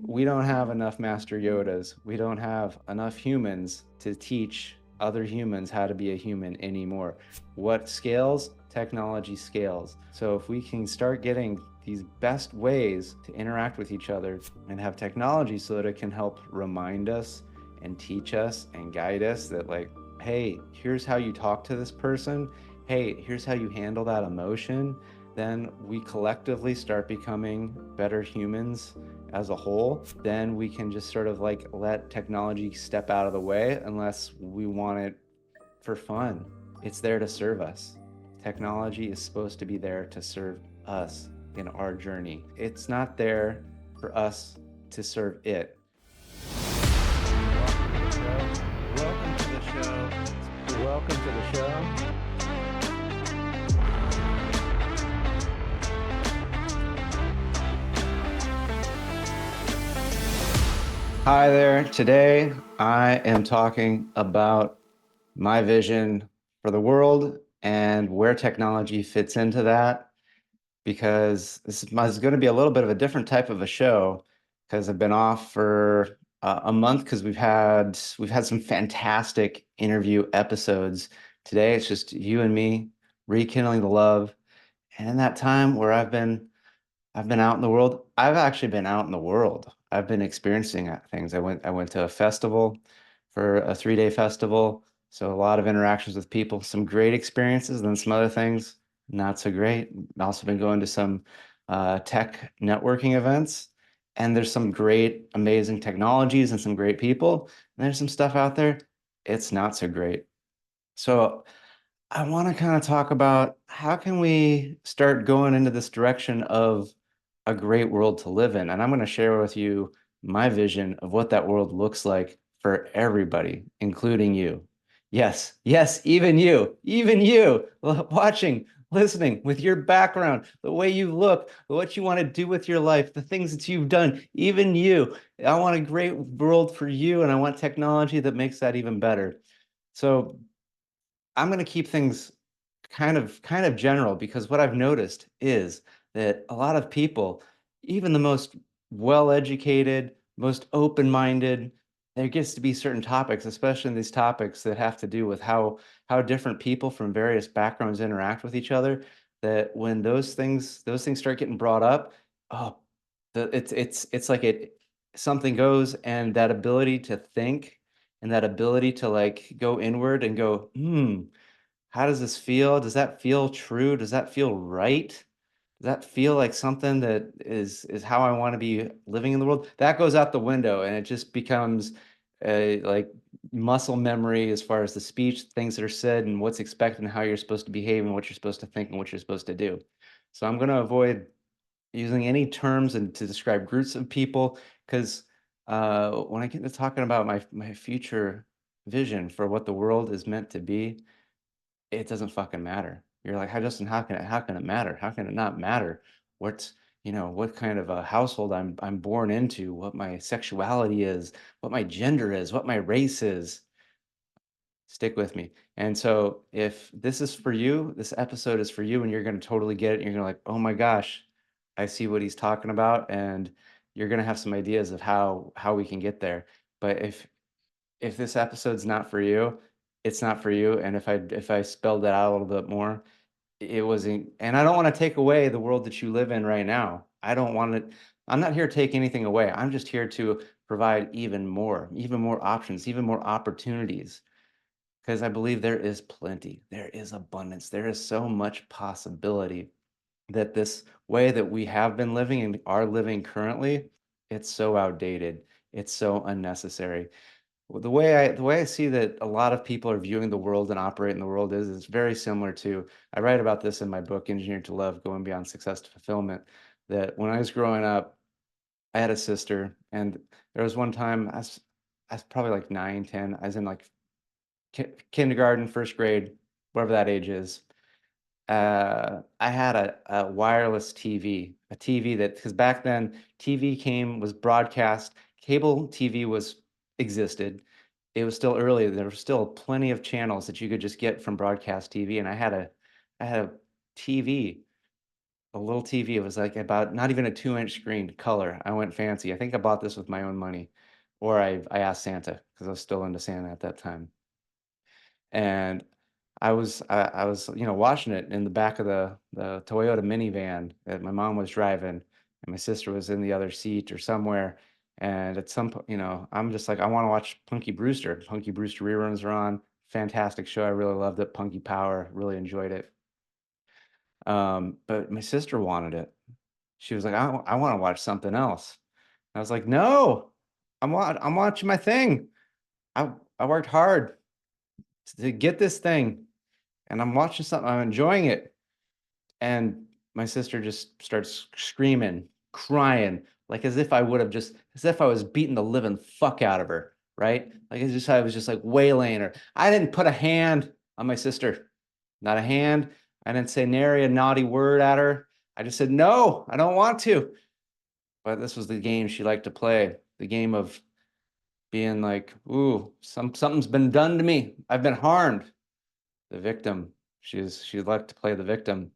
We don't have enough Master Yodas. We don't have enough humans to teach other humans how to be a human anymore. What scales? Technology scales. So if we can start getting these best ways to interact with each other and have technology so that it can help remind us and teach us and guide us that, like, hey, here's how you talk to this person. Hey, here's how you handle that emotion. Then we collectively start becoming better humans as a whole. Then we can just sort of like let technology step out of the way unless we want it for fun. It's there to serve us. Technology is supposed to be there to serve us in our journey. It's not there for us to serve it. Welcome to the show. Welcome to the show. Hi there. Today I am talking about my vision for the world and where technology fits into that, because this is going to be a little bit of a different type of a show because I've been off for a month because we've had some fantastic interview episodes. Today it's just you and me rekindling the love. And in that time where I've been out in the world. I've actually been out in the world. I've been experiencing things. I went to a festival for a 3-day festival. So a lot of interactions with people, some great experiences, and then some other things not so great. I've also been going to some tech networking events, and there's some great, amazing technologies and some great people. And there's some stuff out there, it's not so great. So I want to kind of talk about how can we start going into this direction of a great world to live in. And I'm going to share with you my vision of what that world looks like for everybody, including you. Yes, yes, even you watching, listening, with your background, the way you look, what you want to do with your life, the things that you've done, even you. I want a great world for you, and I want technology that makes that even better. So I'm going to keep things kind of general, because what I've noticed is that a lot of people, even the most well-educated, most open-minded, there gets to be certain topics, especially in these topics that have to do with how different people from various backgrounds interact with each other, that when those things start getting brought up, oh, it's like something goes, and that ability to think and that ability to like go inward and go, how does this feel? Does that feel true? Does that feel right? Does that feel like something that is how I want to be living in the world? That goes out the window, and it just becomes like muscle memory as far as the speech, things that are said, and what's expected, and how you're supposed to behave, and what you're supposed to think, and what you're supposed to do. So I'm going to avoid using any terms and to describe groups of people, because when I get to talking about my future vision for what the world is meant to be, it doesn't fucking matter. You're like, "How, Justin, how can it matter? How can it not matter? What's, what kind of a household I'm born into, what my sexuality is, what my gender is, what my race is." Stick with me. And so if this is for you, this episode is for you, and you're going to totally get it. And you're going to like, "Oh my gosh, I see what he's talking about." And you're going to have some ideas of how we can get there. But if this episode's not for you, it's not for you. And if I spelled it out a little bit more, it wasn't. And I don't want to take away the world that you live in right now. I don't want to. I'm not here to take anything away. I'm just here to provide even more options, even more opportunities, because I believe there is plenty, there is abundance, there is so much possibility, that this way that we have been living and are living currently, it's so outdated. It's so unnecessary. Well, the way I see that a lot of people are viewing the world and operate in the world is it's very similar to, I write about this in my book, Engineered to Love: Going Beyond Success to Fulfillment, that when I was growing up, I had a sister, and there was one time I was probably like 9, 10. I was in like kindergarten, first grade, whatever that age is. I had a wireless TV, a TV that, because back then TV was broadcast, cable TV was existed. It was still early. There were still plenty of channels that you could just get from broadcast TV, and I had a TV, a little TV. It was like about not even a 2-inch screen, color. I went fancy. I think I bought this with my own money, or I asked Santa because I was still into Santa at that time. And I was watching it in the back of the Toyota minivan that my mom was driving, and my sister was in the other seat or somewhere. And at some point, I'm just like, I want to watch Punky Brewster. Punky Brewster reruns are on. Fantastic show. I really loved it. Punky Power. Really enjoyed it. But my sister wanted it. She was like, I want to watch something else. I was like, no, I'm watching my thing. I worked hard to get this thing, and I'm watching something. I'm enjoying it. And my sister just starts screaming, crying, like as if I would have just, as if I was beating the living fuck out of her, right? Like I was just like waylaying her. I didn't put a hand on my sister, not a hand. I didn't say nary a naughty word at her. I just said, no, I don't want to. But this was the game she liked to play, the game of being like, ooh, something's been done to me. I've been harmed. The victim. She liked to play the victim.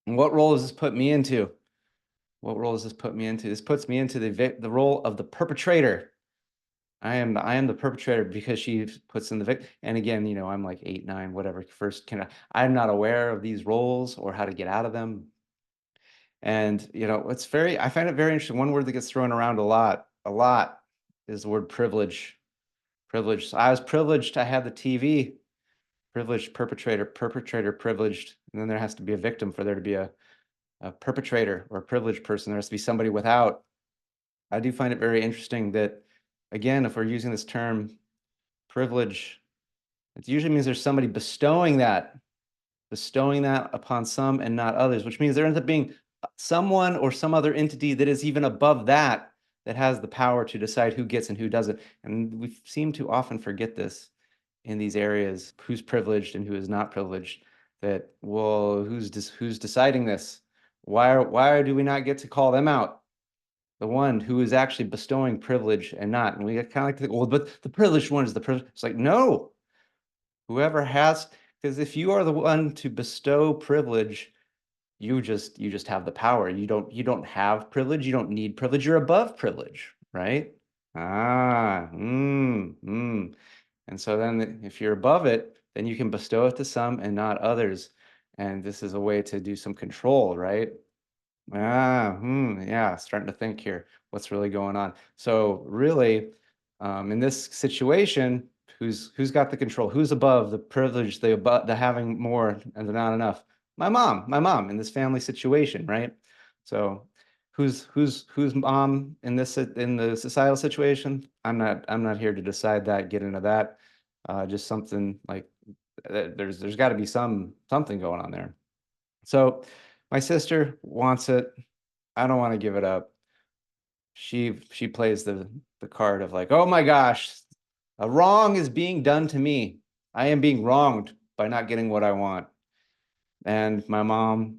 And what role does this put me into? What role does this put me into? This puts me into the role of the perpetrator. I am the perpetrator because she puts in the victim. And again, I'm like 8, 9, whatever. First, I'm not aware of these roles or how to get out of them. And I find it very interesting. One word that gets thrown around a lot is the word privilege. Privilege. So I was privileged. I had the TV. Privileged perpetrator, privileged, and then there has to be a victim for there to be a perpetrator or a privileged person. There has to be somebody without. I do find it very interesting that, again, if we're using this term privilege, it usually means there's somebody bestowing that upon some and not others, which means there ends up being someone or some other entity that is even above that has the power to decide who gets and who doesn't. And we seem to often forget this in these areas, who's privileged and who is not privileged. That, well, who's deciding this? Why do we not get to call them out? The one who is actually bestowing privilege and not. And we kind of like to think, well, but the privileged one is the privilege. It's like, no, whoever has, because if you are the one to bestow privilege, you just have the power. You don't have privilege. You don't need privilege. You're above privilege, right? And so then if you're above it, then you can bestow it to some and not others. And this is a way to do some control, right? Yeah, starting to think here, what's really going on. So really, in this situation, who's got the control? Who's above the privilege, the having more and the not enough? My mom in this family situation, right? So who's mom in the societal situation? I'm not here to decide that, get into that. Just something like there's got to be something going on there. So my sister wants it. I don't want to give it up. She plays the card of like, oh my gosh, a wrong is being done to me. I am being wronged by not getting what I want. And my mom,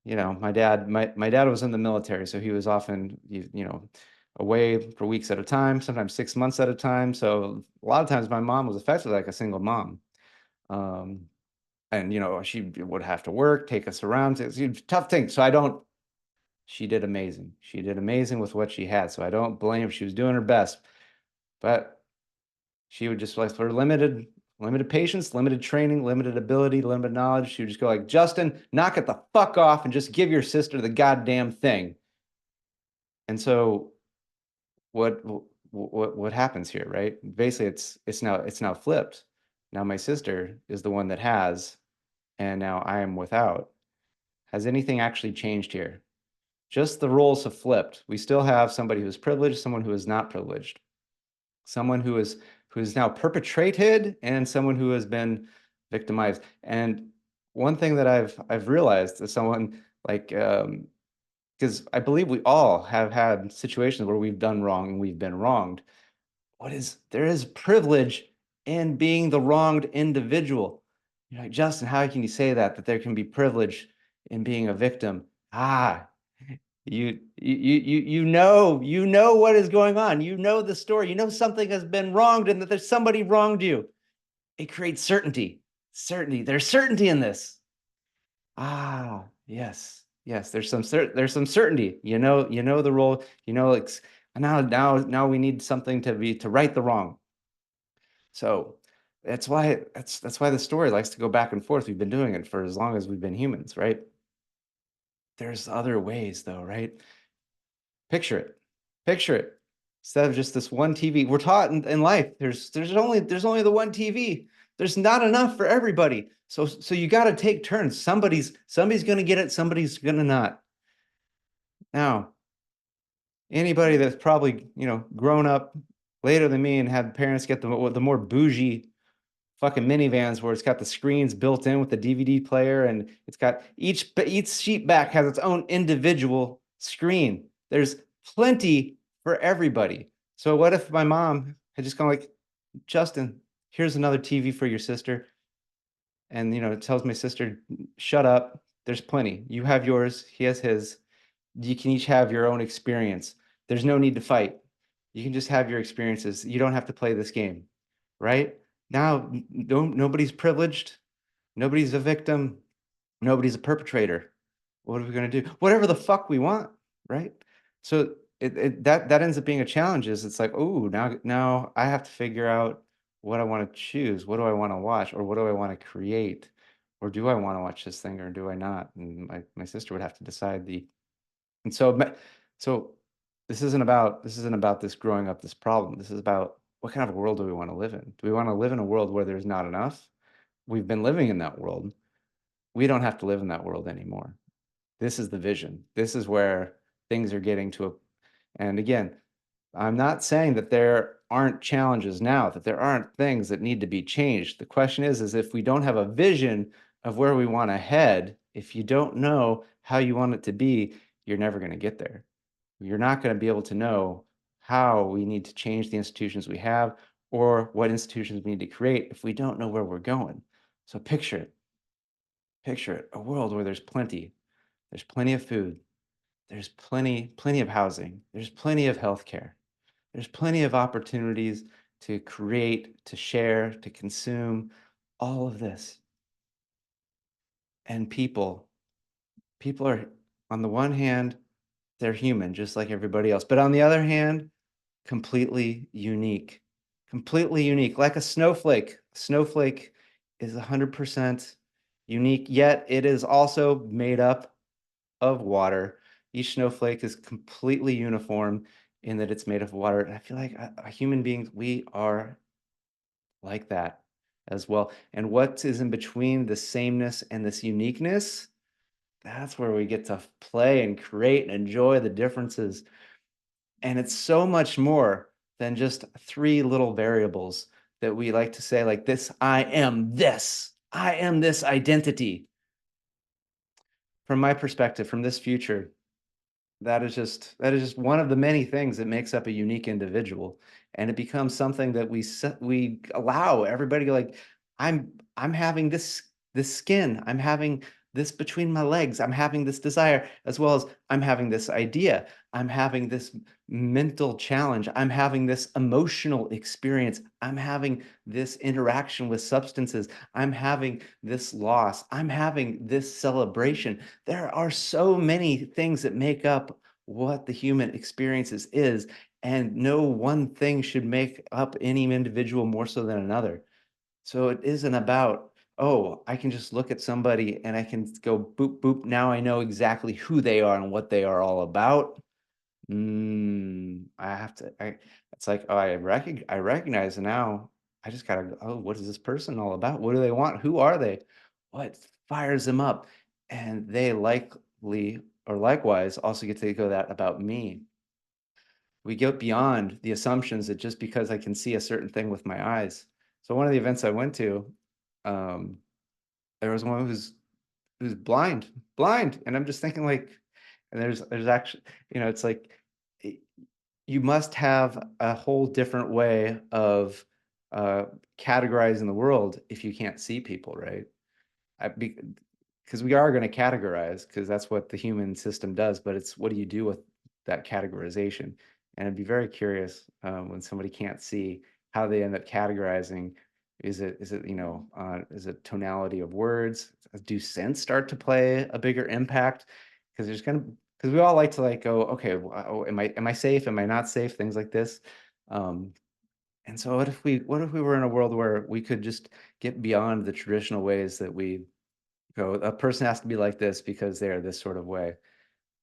my dad was in the military, so he was often away for weeks at a time, sometimes 6 months at a time. So a lot of times my mom was effectively like a single mom. And she would have to work, take us around. It's a tough thing. So she did amazing. She did amazing with what she had. So I don't blame her. She was doing her best. But she would just, like, for limited patience, limited training, limited ability, limited knowledge, she would just go like, Justin, knock it the fuck off and just give your sister the goddamn thing. And so what happens here, right? Basically, it's now flipped. Now my sister is the one that has, and now I am without. Has anything actually changed here? Just the roles have flipped. We still have somebody who is privileged, someone who is not privileged, someone who is now perpetrated, and someone who has been victimized. And one thing that I've realized is someone like, because I believe we all have had situations where we've done wrong and we've been wronged. There is privilege in being the wronged individual. You're like, Justin, how can you say that there can be privilege in being a victim? You know what is going on. You know the story. You know something has been wronged and that there's somebody wronged you. It creates certainty. Certainty. There's certainty in this. Yes. Yes, there's some certainty. You know the role. Like now we need something to right the wrong. So that's why the story likes to go back and forth. We've been doing it for as long as we've been humans, right? There's other ways though, right? Picture it. Picture it. Instead of just this one TV, we're taught in life, there's only the one TV. There's not enough for everybody. So you got to take turns. Somebody's going to get it, somebody's going to not. Now, anybody that's probably, grown up later than me and had parents get the more bougie fucking minivans where it's got the screens built in with the DVD player, and it's got each seat back has its own individual screen. There's plenty for everybody. So what if my mom had just gone like, Justin, here's another TV for your sister, and it tells my sister, shut up. There's plenty. You have yours. He has his. You can each have your own experience. There's no need to fight. You can just have your experiences. You don't have to play this game, right? Now, nobody's privileged. Nobody's a victim. Nobody's a perpetrator. What are we going to do? Whatever the fuck we want, right? So that ends up being a challenge. Is it's like, oh, now I have to figure out what I want to choose. What do I want to watch, or what do I want to create, or do I want to watch this thing, or do I not? And my sister would have to decide the. And so this isn't about this growing up this problem. This is about what kind of a world do we want to live in? Do we want to live in a world where there's not enough? We've been living in that world. We don't have to live in that world anymore. This is the vision. This is where things are getting to a, and again, I'm not saying that there aren't challenges now, that there aren't things that need to be changed. The question is if we don't have a vision of where we want to head, if you don't know how you want it to be, you're never going to get there. You're not going to be able to know how we need to change the institutions we have or what institutions we need to create if we don't know where we're going. So picture it, a world where there's plenty of food, there's plenty of housing, there's plenty of healthcare, there's plenty of opportunities to create, to share, to consume, all of this. And people are, on the one hand, they're human, just like everybody else. But on the other hand, completely unique, like a snowflake. A snowflake is 100% unique, yet it is also made up of water. Each snowflake is completely uniform in that it's made of water. And I feel like human beings, we are like that as well. And what is in between the sameness and this uniqueness, that's where we get to play and create and enjoy the differences. And it's so much more than just three little variables that we like to say, like this, I am this identity. From my perspective, from this future, that is just one of the many things that makes up a unique individual, and it becomes something that we allow everybody to, like, I'm having this skin, I'm having this between my legs, I'm having this desire, as well as I'm having this idea, I'm having this mental challenge, I'm having this emotional experience, I'm having this interaction with substances, I'm having this loss, I'm having this celebration. There are so many things that make up what the human experiences is, and no one thing should make up any individual more so than another. So it isn't about, oh, I can just look at somebody and I can go boop, boop. Now I know exactly who they are and what they are all about. I have to, it's like, oh, I recognize now. I just gotta, oh, what is this person all about? What do they want? Who are they? What fires them up? And they likely or likewise also get to go that about me. We get beyond the assumptions that just because I can see a certain thing with my eyes. So one of the events I went to, um, there was one who's blind, and I'm just thinking like, and there's actually, it's like you must have a whole different way of uh, categorizing the world if you can't see people, right? Because we are going to categorize because that's what the human system does, but it's what do you do with that categorization? And I'd be very curious when somebody can't see how they end up categorizing. Is it tonality of words? Do scents start to play a bigger impact? because there's gonna because we all like to like go, okay, oh, am I safe? Am I not safe? Things like this. Um, and so what if we were in a world where we could just get beyond the traditional ways that we go, a person has to be like this because they are this sort of way.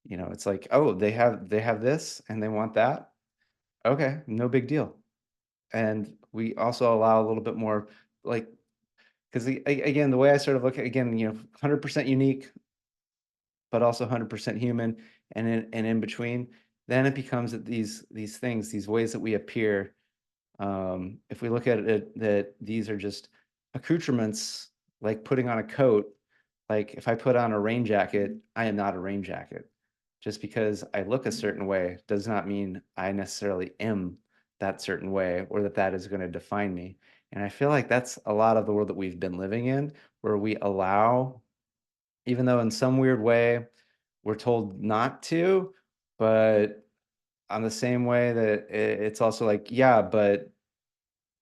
It's like, oh, they have this and they want that. Okay, no big deal. And we also allow a little bit more, like, because again, the way I sort of look at, again, 100% unique, but also 100% human, and in between, then it becomes that these things, these ways that we appear, if we look at it that these are just accoutrements, like putting on a coat. Like if I put on a rain jacket, I am not a rain jacket. Just because I look a certain way does not mean I necessarily am that certain way, or that that is going to define me. And I feel like that's a lot of the world that we've been living in, where we allow, even though in some weird way we're told not to, but on the same way that it's also like, yeah, but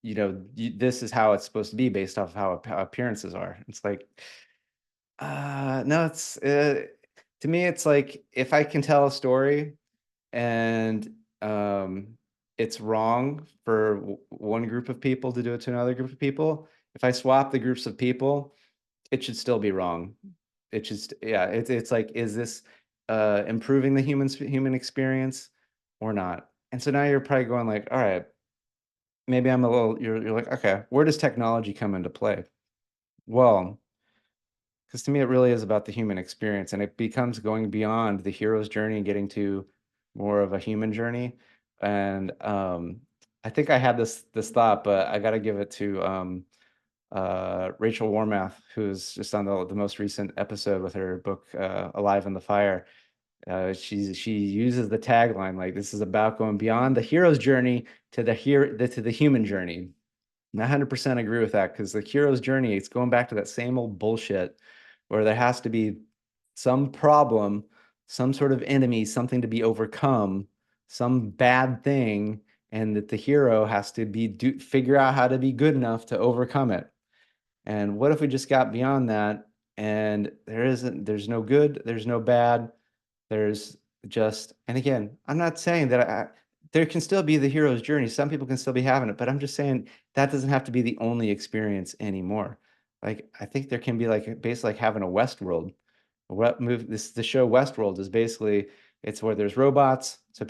this is how it's supposed to be based off how appearances are. It's like, no, to me, it's like if I can tell a story and it's wrong for one group of people to do it to another group of people, if I swap the groups of people, it should still be wrong. It just, yeah, it's like, is this improving the human experience or not? And so now you're probably going like, all right, maybe I'm a little, you're like, okay, where does technology come into play? Well, because to me, it really is about the human experience, and it becomes going beyond the hero's journey and getting to more of a human journey. And I think I had this thought, but I got to give it to Rachel Warmath, who's just on the most recent episode with her book Alive in the Fire. She uses the tagline like, this is about going beyond the hero's journey to the human journey. And I 100% agree with that, because the hero's journey, it's going back to that same old bullshit where there has to be some problem, some sort of enemy, something to be overcome, some bad thing, and that the hero has to figure out how to be good enough to overcome it. And what if we just got beyond that, and there's no good, there's no bad, there's just, and again, I'm not saying that there can still be the hero's journey. Some people can still be having it, but I'm just saying that doesn't have to be the only experience anymore. Like, I think there can be like basically like having a Westworld. What move this the show Westworld is basically, it's where there's robots, so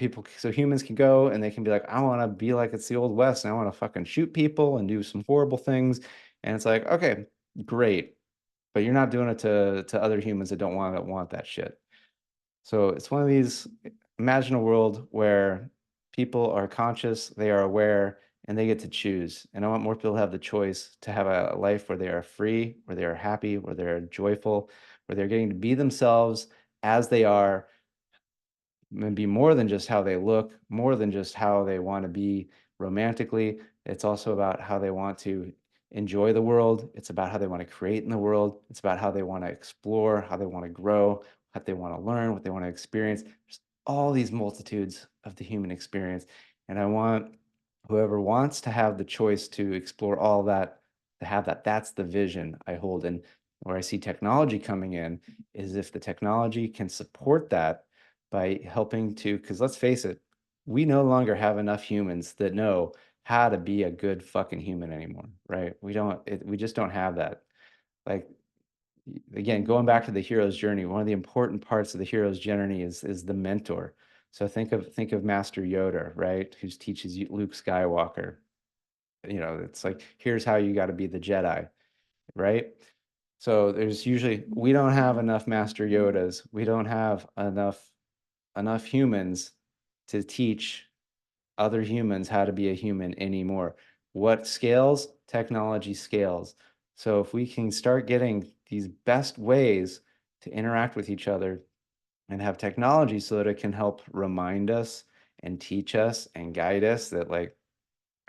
humans can go and they can be like, I want to be like it's the old West, and I want to fucking shoot people and do some horrible things. And it's like, okay, great, but you're not doing it to other humans that don't want that shit. So it's one of these, imagine a world where people are conscious, they are aware, and they get to choose. And I want more people to have the choice to have a life where they are free, where they are happy, where they're joyful, where they're getting to be themselves as they are, and be more than just how they look, more than just how they want to be romantically. It's also about how they want to enjoy the world. It's about how they want to create in the world. It's about how they want to explore, how they want to grow, what they want to learn, what they want to experience. There's all these multitudes of the human experience. And I want whoever wants to have the choice to explore all that, to have that. That's the vision I hold. And where I see technology coming in is if the technology can support that by helping to, because let's face it, we no longer have enough humans that know how to be a good fucking human anymore, right? We just don't have that. Like, again, going back to the hero's journey, one of the important parts of the hero's journey is the mentor. So think of Master Yoda, right? Who teaches you Luke Skywalker. It's like, here's how you got to be the Jedi, right? So there's usually, we don't have enough Master Yodas. We don't have enough humans to teach other humans how to be a human anymore. What scales? Technology scales. So if we can start getting these best ways to interact with each other and have technology so that it can help remind us and teach us and guide us that, like,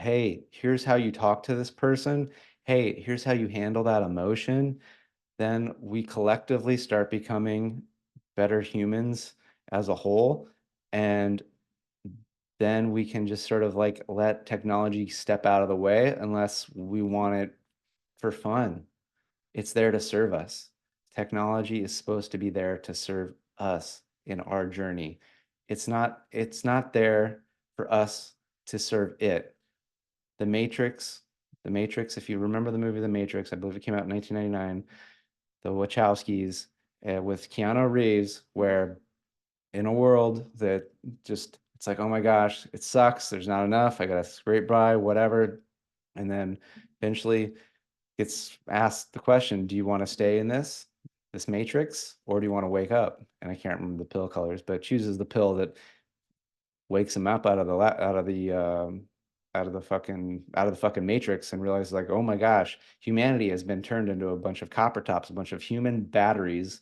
hey, here's how you talk to this person. Hey, here's how you handle that emotion. Then we collectively start becoming better humans as a whole. And then we can just sort of like let technology step out of the way unless we want it for fun. It's there to serve us. Technology is supposed to be there to serve us. in our journey. It's not there for us to serve it. The Matrix, the Matrix, if you remember the movie The Matrix, I believe it came out in 1999, the Wachowskis, with Keanu Reeves, where in a world that just, it's like, oh my gosh, it sucks, there's not enough, I got a scrape by, whatever. And then eventually gets asked the question, do you want to stay in this matrix, or do you want to wake up? And I can't remember the pill colors, but chooses the pill that wakes him up out of the fucking matrix, and realizes, like, oh my gosh, humanity has been turned into a bunch of copper tops, a bunch of human batteries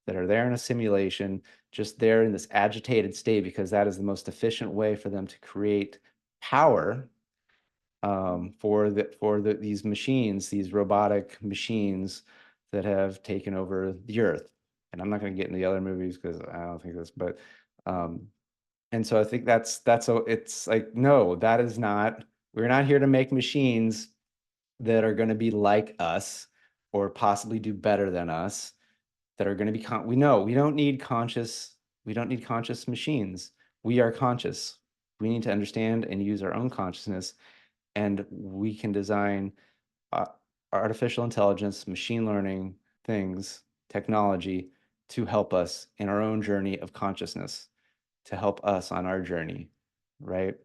that are there in a simulation, just there in this agitated state, because that is the most efficient way for them to create power, for these machines, these robotic machines that have taken over the earth. And I'm not going to get into the other movies because I don't think this, but um, and so I think it's like, no, that is not, we're not here to make machines that are going to be like us or possibly do better than us, that are going to be we know we don't need conscious machines. We are conscious. We need to understand and use our own consciousness, and we can design uh, artificial intelligence, machine learning things, technology to help us in our own journey of consciousness, to help us on our journey, right?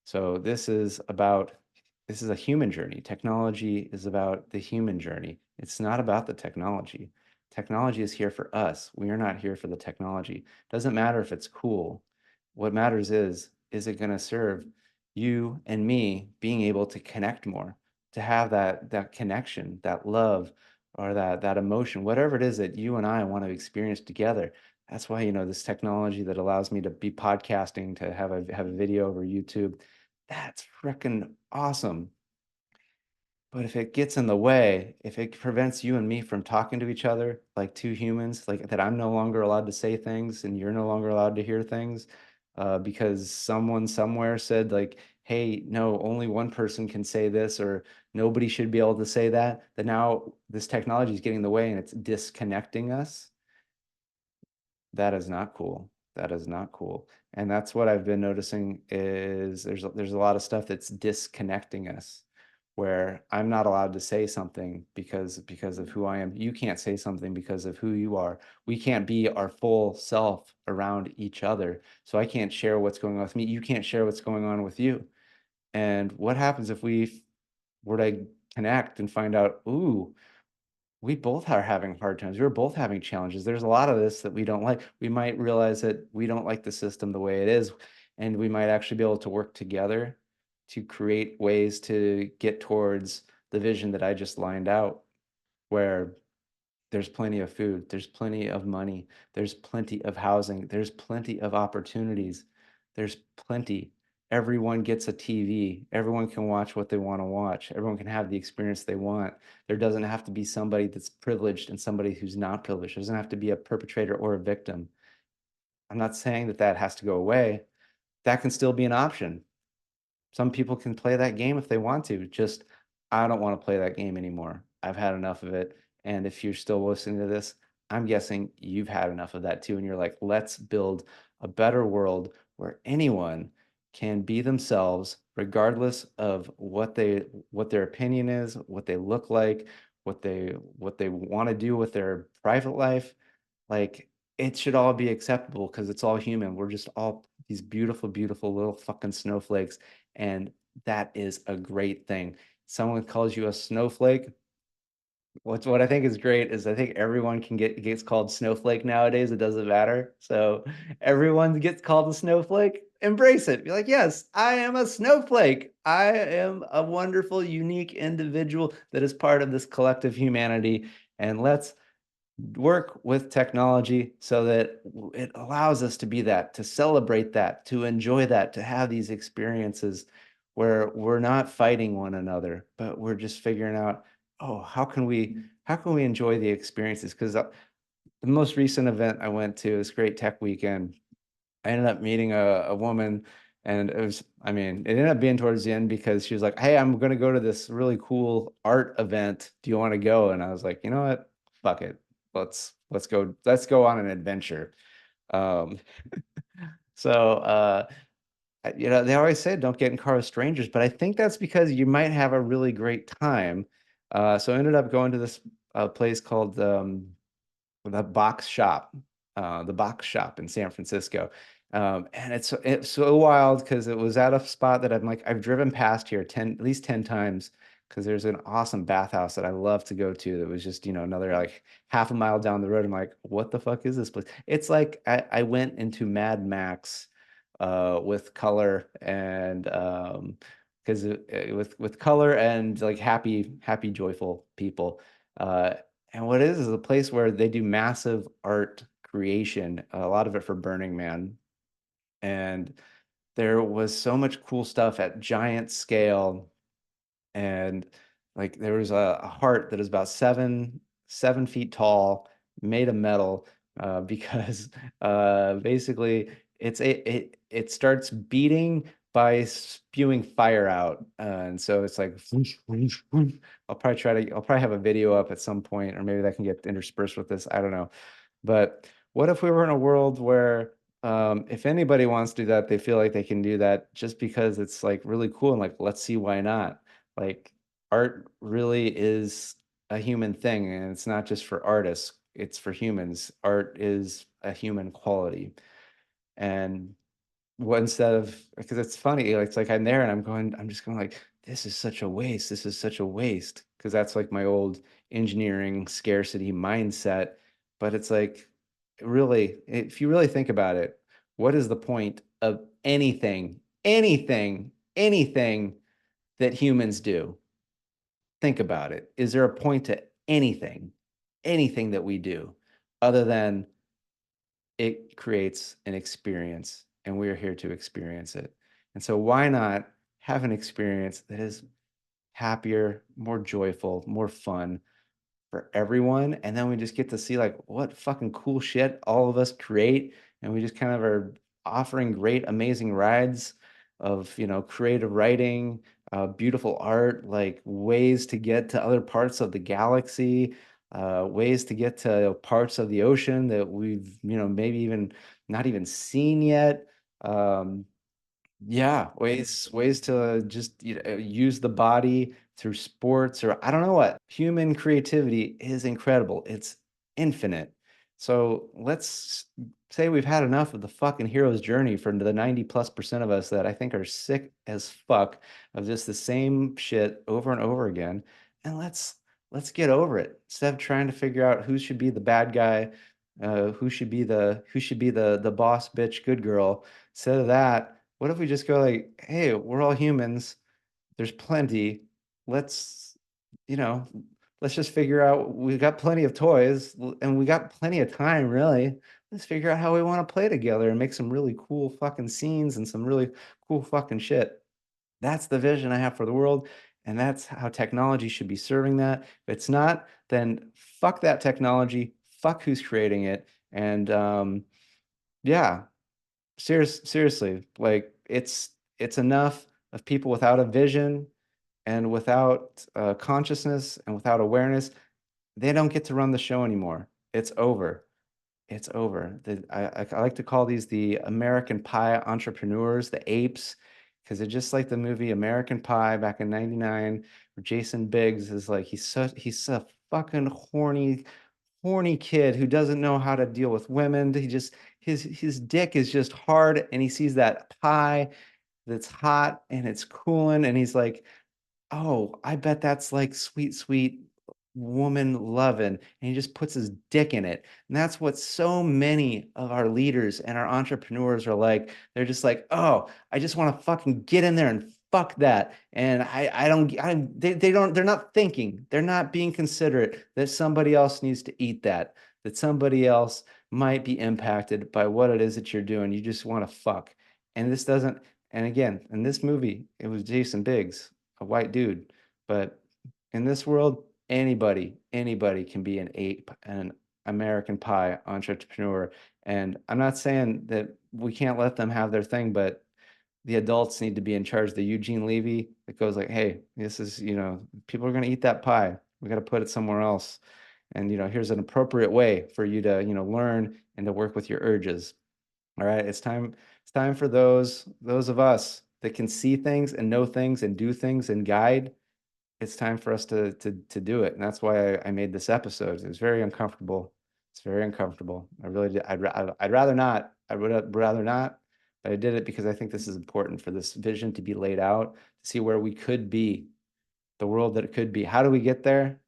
So this is a human journey. Technology is about the human journey. It's not about the technology. Technology is here for us. We are not here for the technology. Doesn't matter if it's cool. What matters is it going to serve you and me being able to connect more, to have that connection, that love, or that emotion, whatever it is that you and I want to experience together. That's why, this technology that allows me to be podcasting, to have a video over YouTube, that's freaking awesome. But if it gets in the way, if it prevents you and me from talking to each other like two humans, like that, I'm no longer allowed to say things and you're no longer allowed to hear things, because someone somewhere said, like, hey, no, only one person can say this, or nobody should be able to say that, then now this technology is getting in the way and it's disconnecting us. That is not cool. That is not cool. And that's what I've been noticing, is there's a lot of stuff that's disconnecting us, where I'm not allowed to say something because of who I am. You can't say something because of who you are. We can't be our full self around each other. So I can't share what's going on with me. You can't share what's going on with you. And what happens if we were to connect and find out, ooh, we both are having hard times. We're both having challenges. There's a lot of this that we don't like. We might realize that we don't like the system the way it is, and we might actually be able to work together to create ways to get towards the vision that I just lined out, where there's plenty of food, there's plenty of money, there's plenty of housing, there's plenty of opportunities, there's plenty. Everyone gets a TV, everyone can watch what they want to watch, everyone can have the experience they want. There doesn't have to be somebody that's privileged and somebody who's not privileged. There doesn't have to be a perpetrator or a victim. I'm not saying that that has to go away. That can still be an option. Some people can play that game if they want to. Just, I don't want to play that game anymore. I've had enough of it. And if you're still listening to this, I'm guessing you've had enough of that too. And you're like, let's build a better world where anyone can be themselves, regardless of what their opinion is, what they look like, what they want to do with their private life. Like, it should all be acceptable because it's all human. We're just all these beautiful, beautiful little fucking snowflakes. And that is a great thing. Someone calls you a snowflake. What I think is great is I think everyone gets called snowflake nowadays. It doesn't matter. So everyone gets called a snowflake. Embrace it. Be like, yes, I am a snowflake. I am a wonderful, unique individual that is part of this collective humanity. And let's work with technology so that it allows us to be that, to celebrate that, to enjoy that, to have these experiences where we're not fighting one another, but we're just figuring out, oh, how can we enjoy the experiences? Because the most recent event I went to, this great tech weekend, I ended up meeting a woman, and it was, I mean, it ended up being towards the end because she was like, hey, I'm going to go to this really cool art event. Do you want to go? And I was like, you know what? Fuck it. Let's go on an adventure. Um, so, they always say don't get in car with strangers, but I think that's because you might have a really great time. So I ended up going to this place called the box shop, the box shop in San Francisco. And it's so wild because it was at a spot that I've driven past here at least 10 times because there's an awesome bathhouse that I love to go to that was just, another like half a mile down the road. I'm like, what the fuck is this place? It's like I went into Mad Max with color and because with color and like happy, joyful people. Uh, and what it is a place where they do massive art creation, a lot of it for Burning Man. And there was so much cool stuff at giant scale. And like there was a heart that is about 7 feet tall, made of metal, because basically it starts beating by spewing fire out, and so it's like whoosh, whoosh, whoosh. I'll probably have a video up at some point, or maybe that can get interspersed with this. I don't know. But what if we were in a world where if anybody wants to do that, they feel like they can do that just because it's like really cool and like, let's see why not. Like art really is a human thing and it's not just for artists, it's for humans. Art is a human quality. And what instead of because it's funny, like, it's like I'm there and I'm just going like, this is such a waste. This is such a waste. Because that's like my old engineering scarcity mindset. But it's like, really, if you really think about it, what is the point of anything that humans do? Think about it. Is there a point to anything that we do other than it creates an experience and we are here to experience it? And so why not have an experience that is happier, more joyful, more fun for everyone? And then we just get to see like what fucking cool shit all of us create. And we just kind of are offering great, amazing rides of, creative writing, beautiful art, like ways to get to other parts of the galaxy, ways to get to parts of the ocean that we've, maybe even not even seen yet. Um, yeah, ways to just use the body through sports, or I don't know what. Human creativity is incredible. It's infinite. So let's say we've had enough of the fucking hero's journey from the 90+% of us that I think are sick as fuck of just the same shit over and over again. And let's get over it. Instead of trying to figure out who should be the bad guy, who should be the boss bitch good girl. Instead of that, what if we just go like, hey, we're all humans. There's plenty. Let's, you know, let's just figure out we've got plenty of toys and we got plenty of time, really. Let's figure out how we want to play together and make some really cool fucking scenes and some really cool fucking shit. That's the vision I have for the world. And that's how technology should be serving that. If it's not, then fuck that technology, fuck who's creating it. And yeah, seriously, like it's enough of people without a vision and without consciousness and without awareness. They don't get to run the show anymore. It's over. It's over. I like to call these the American Pie entrepreneurs, the apes, because they're just like the movie American Pie back in '99, where Jason Biggs is like he's a fucking horny kid who doesn't know how to deal with women. He just his dick is just hard, and he sees that pie that's hot and it's cooling, and he's like, oh, I bet that's like sweet, sweet woman loving. And he just puts his dick in it. And that's what so many of our leaders and our entrepreneurs are like. They're just like, oh, I just want to fucking get in there and fuck that. And they're not thinking, they're not being considerate that somebody else needs to eat that somebody else might be impacted by what it is that you're doing. You just want to fuck. And this doesn't, and again, in this movie, it was Jason Biggs, a white dude. But in this world, anybody can be an ape, an American Pie entrepreneur. And I'm not saying that we can't let them have their thing, but the adults need to be in charge. The Eugene Levy that goes like, hey, this is, people are going to eat that pie. We got to put it somewhere else. And, here's an appropriate way for you to, learn and to work with your urges. All right, it's time for those of us that can see things and know things and do things and guide. It's time for us to do it, and that's why I made this episode. It was very uncomfortable. It's very uncomfortable. I really did. I'd rather not. I would rather not, but I did it because I think this is important for this vision to be laid out, to see where we could be, the world that it could be. How do we get there?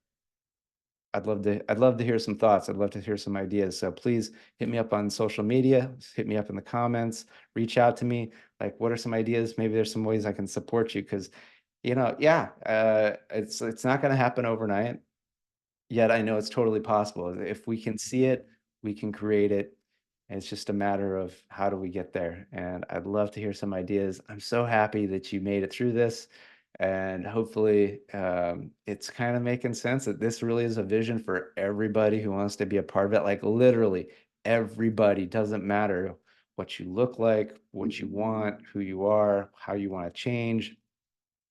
I'd love to hear some thoughts. I'd love to hear some ideas. So please hit me up on social media, hit me up in the comments, reach out to me. Like, what are some ideas? Maybe there's some ways I can support you because, yeah, it's not going to happen overnight. Yet I know it's totally possible. If we can see it, we can create it. It's just a matter of how do we get there. And I'd love to hear some ideas. I'm so happy that you made it through this. And hopefully, it's kind of making sense that this really is a vision for everybody who wants to be a part of it. Like, literally, everybody. Doesn't matter what you look like, what you want, who you are, how you want to change.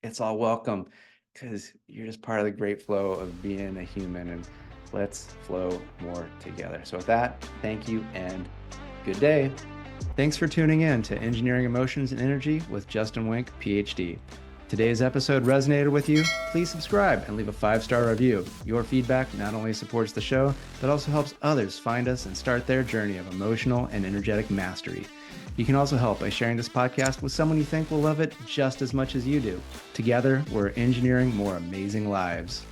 It's all welcome because you're just part of the great flow of being a human, and let's flow more together. So with that, thank you and good day. Thanks for tuning in to Engineering Emotions and Energy with Justin Wink, Ph.D. Today's episode resonated with you? Please subscribe and leave a 5-star review. Your feedback not only supports the show, but also helps others find us and start their journey of emotional and energetic mastery. You can also help by sharing this podcast with someone you think will love it just as much as you do. Together, we're engineering more amazing lives.